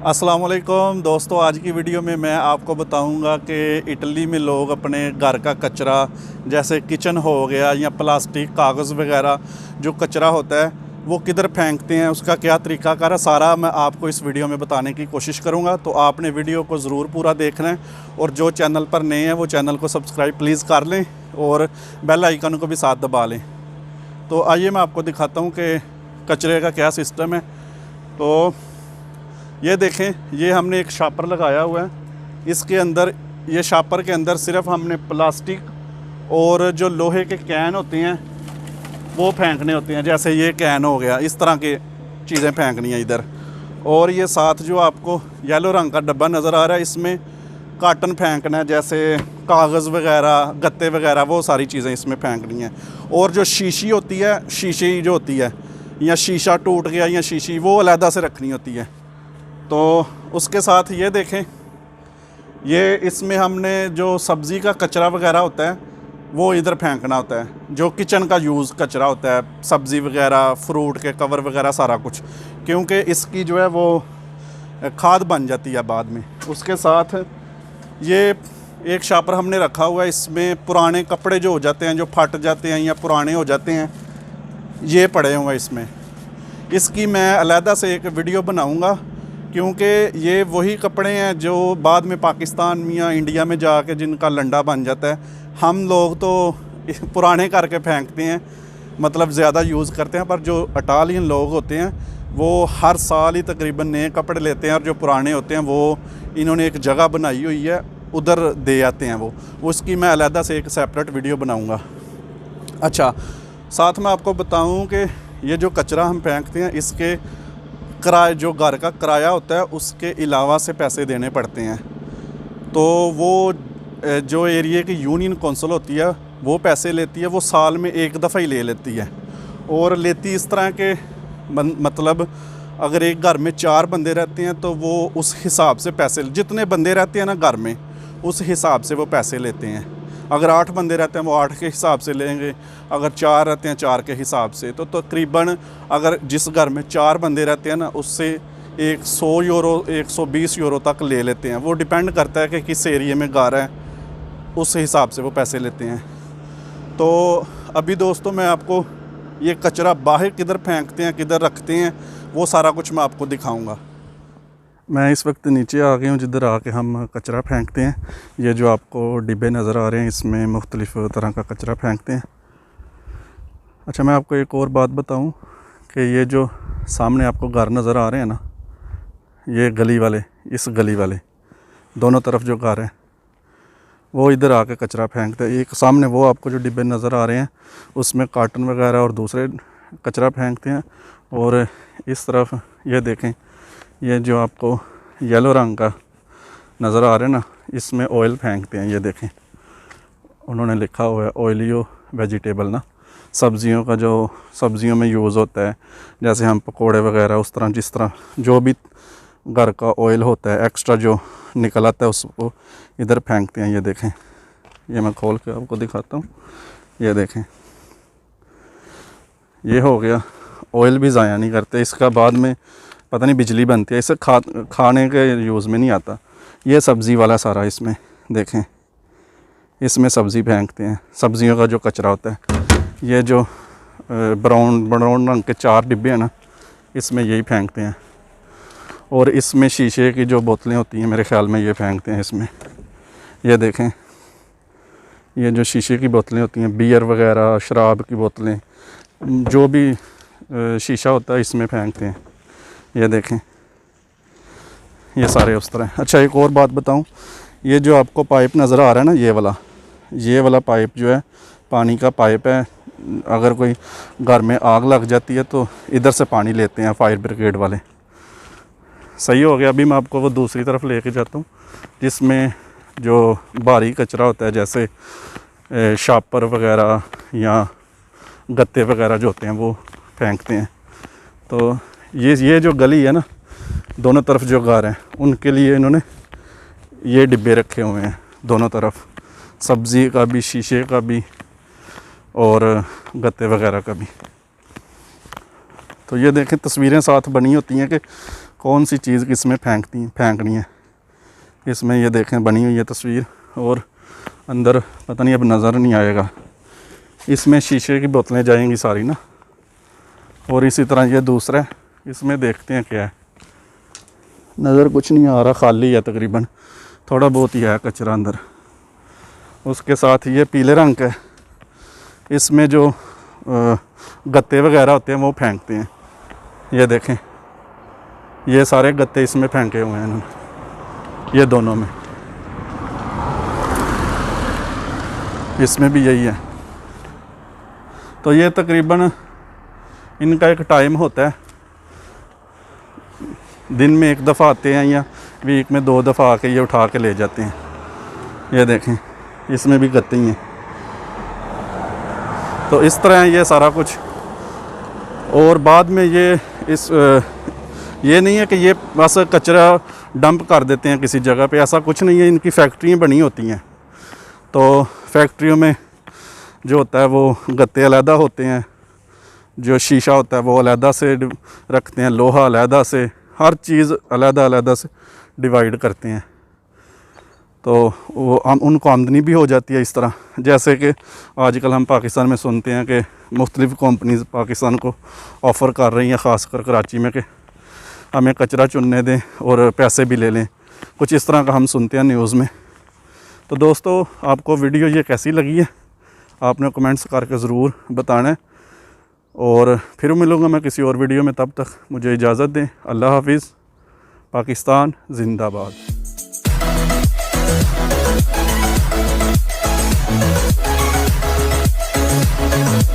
अस्सलामुअलैकुम दोस्तों, आज की वीडियो में मैं आपको बताऊंगा कि इटली में लोग अपने घर का कचरा जैसे किचन हो गया या प्लास्टिक कागज़ वगैरह जो कचरा होता है वो किधर फेंकते हैं, उसका क्या तरीक़ाकार है, सारा मैं आपको इस वीडियो में बताने की कोशिश करूंगा। तो आपने वीडियो को ज़रूर पूरा देखना है और जो चैनल पर नए हैं वो चैनल को सब्सक्राइब प्लीज़ कर लें और बेल आइकन को भी साथ दबा लें। तो आइए मैं आपको दिखाता हूँ कि कचरे का क्या सिस्टम है। तो ये देखें, ये हमने एक शापर लगाया हुआ है। इसके अंदर, ये शापर के अंदर सिर्फ हमने प्लास्टिक और जो लोहे के कैन होते हैं वो फेंकने होते हैं। जैसे ये कैन हो गया, इस तरह के चीज़ें फेंकनी है इधर। और ये साथ जो आपको येलो रंग का डब्बा नज़र आ रहा है, इसमें कार्टन फेंकना है, जैसे कागज़ वगैरह, गत्ते वगैरह, वो सारी चीज़ें इसमें फेंकनी है। और जो शीशी होती है, शीशी जो होती है या शीशा टूट गया या शीशी, वो अलहदा से रखनी होती है। तो उसके साथ ये देखें, ये इसमें हमने जो सब्ज़ी का कचरा वगैरह होता है वो इधर फेंकना होता है। जो किचन का यूज़ कचरा होता है, सब्ज़ी वगैरह, फ्रूट के कवर वगैरह, सारा कुछ, क्योंकि इसकी जो है वो खाद बन जाती है बाद में। उसके साथ ये एक शापर हमने रखा हुआ है, इसमें पुराने कपड़े जो हो जाते हैं, जो फट जाते हैं या पुराने हो जाते हैं, ये पड़े हुए हैं इसमें। इसकी मैं अलहदा से एक वीडियो बनाऊँगा, क्योंकि ये वही कपड़े हैं जो बाद में पाकिस्तान या इंडिया में जाके जिनका लंडा बन जाता है। हम लोग तो पुराने करके फेंकते हैं, मतलब ज़्यादा यूज़ करते हैं, पर जो इटालियन लोग होते हैं वो हर साल ही तकरीबन नए कपड़े लेते हैं और जो पुराने होते हैं वो इन्होंने एक जगह बनाई हुई है, उधर दे आते हैं वो। उसकी मैं अलहदा से एक सेपरेट वीडियो बनाऊँगा। अच्छा, साथ में आपको बताऊँ कि ये जो कचरा हम फेंकते हैं, इसके किराए, जो घर का किराया होता है उसके अलावा से पैसे देने पड़ते हैं। तो वो जो एरिया की यूनियन कौंसिल होती है वो पैसे लेती है, वो साल में एक दफ़ा ही ले लेती है। और लेती इस तरह के, मतलब अगर एक घर में 4 बंदे रहते हैं तो वो उस हिसाब से पैसे, जितने बंदे रहते हैं ना घर में, उस हिसाब से वो पैसे लेते हैं। अगर 8 बंदे रहते हैं वो 8 के हिसाब से लेंगे, अगर 4 रहते हैं 4 के हिसाब से। तो तकरीबन अगर जिस घर में 4 बंदे रहते हैं ना, उससे 100 यूरो 120 यूरो तक ले लेते हैं। वो डिपेंड करता है कि किस एरिया में घर है, उस हिसाब से वो पैसे लेते हैं। तो अभी दोस्तों मैं आपको ये कचरा बाहर किधर फेंकते हैं, किधर रखते हैं, वो सारा कुछ मैं आपको दिखाऊँगा। मैं इस वक्त नीचे आ गया हूँ जिधर आके हम कचरा फेंकते हैं। ये जो आपको डिब्बे नज़र आ रहे हैं, इसमें मुख्तलिफ़ तरह का कचरा फेंकते हैं। अच्छा, मैं आपको एक और बात बताऊं कि ये जो सामने आपको घर नज़र आ रहे हैं ना, ये गली वाले, इस गली वाले दोनों तरफ जो घर हैं वो इधर आके कचरा फेंकते हैं। एक सामने वो आपको जो डिब्बे नज़र आ रहे हैं उसमें कार्टन वगैरह और दूसरे कचरा फेंकते हैं। और इस तरफ ये देखें, ये जो आपको येलो रंग का नज़र आ रहा है ना, इसमें ऑयल फेंकते हैं। ये देखें, उन्होंने लिखा हुआ है ऑयलियो वेजिटेबल ना, सब्ज़ियों का, जो सब्ज़ियों में यूज़ होता है, जैसे हम पकोड़े वगैरह, उस तरह जिस तरह जो भी घर का ऑयल होता है एक्स्ट्रा जो निकल आता है उसको इधर फेंकते हैं। ये देखें, ये मैं खोल के आपको दिखाता हूँ। ये देखें, ये हो गया। ऑयल भी ज़ाया नहीं करते, इसका बाद में पता नहीं बिजली बनती है, इसे खाने के यूज़ में नहीं आता। ये सब्ज़ी वाला सारा, इसमें देखें, इसमें सब्ज़ी फेंकते हैं, सब्ज़ियों का जो कचरा होता है। ये जो ब्राउन रंग के 4 डिब्बे हैं ना, इसमें यही फेंकते हैं। और इसमें शीशे की जो बोतलें होती हैं, मेरे ख़्याल में ये फेंकते हैं इसमें। ये देखें, ये जो शीशे की बोतलें होती हैं, बियर वगैरह, शराब की बोतलें, जो भी शीशा होता है इसमें फेंकते हैं। ये देखें, ये सारे उस तरह। अच्छा, एक और बात बताऊं, ये जो आपको पाइप नज़र आ रहा है ना, ये वाला पाइप जो है पानी का पाइप है। अगर कोई घर में आग लग जाती है तो इधर से पानी लेते हैं फायर ब्रिगेड वाले। सही हो गया। अभी मैं आपको वो दूसरी तरफ लेके जाता हूँ जिसमें जो भारी कचरा होता है, जैसे शापर वगैरह या गत्ते वगैरह जो होते हैं वो फेंकते हैं। तो ये जो गली है ना, दोनों तरफ जो घर हैं उनके लिए इन्होंने ये डिब्बे रखे हुए हैं दोनों तरफ, सब्ज़ी का भी, शीशे का भी और गत्ते वगैरह का भी। तो ये देखें, तस्वीरें साथ बनी होती हैं कि कौन सी चीज़ किसमें फेंकनी है। इसमें ये देखें बनी हुई है तस्वीर, और अंदर पता नहीं अब नज़र नहीं आएगा। इसमें शीशे की बोतलें जाएंगी सारी ना। और इसी तरह ये दूसरा है, इसमें देखते हैं क्या है। नज़र कुछ नहीं आ रहा, खाली है तकरीबन, थोड़ा बहुत ही है कचरा अंदर। उसके साथ ये पीले रंग का है, इसमें जो गत्ते वगैरह होते हैं वो फेंकते हैं। ये देखें, ये सारे गत्ते इसमें फेंके हुए हैं इन्होंने, ये दोनों में, इसमें भी यही है। तो ये तकरीबन इनका एक टाइम होता है, दिन में एक दफ़ा आते हैं या वीक में 2 दफ़ा आके ये उठा के ले जाते हैं। ये देखें, इसमें भी गत्ते ही हैं। तो इस तरह ये सारा कुछ। और बाद में ये नहीं है कि ये बस कचरा डंप कर देते हैं किसी जगह पे, ऐसा कुछ नहीं है। इनकी फैक्ट्रियाँ बनी होती हैं, तो फैक्ट्रियों में जो होता है वो गत्ते अलहदा होते हैं, जो शीशा होता है वो अलहदा से रखते हैं, लोहा अलहदा से, हर चीज़ अलहदा से डिवाइड करते हैं। तो वो उनको आमदनी भी हो जाती है इस तरह। जैसे कि आजकल हम पाकिस्तान में सुनते हैं कि मुख्तलिफ़ कंपनीज़ पाकिस्तान को ऑफ़र कर रही हैं, ख़ासकर कराची में, कि हमें कचरा चुनने दें और पैसे भी ले लें। कुछ इस तरह का हम सुनते हैं न्यूज़ में। तो दोस्तों, आपको वीडियो ये कैसी लगी है आपने कमेंट्स करके ज़रूर बताना है। और फिर मिलूँगा मैं किसी और वीडियो में, तब तक मुझे इजाज़त दें। अल्लाह हाफिज़। Pakistan ज़िंदाबाद। We'll be right back.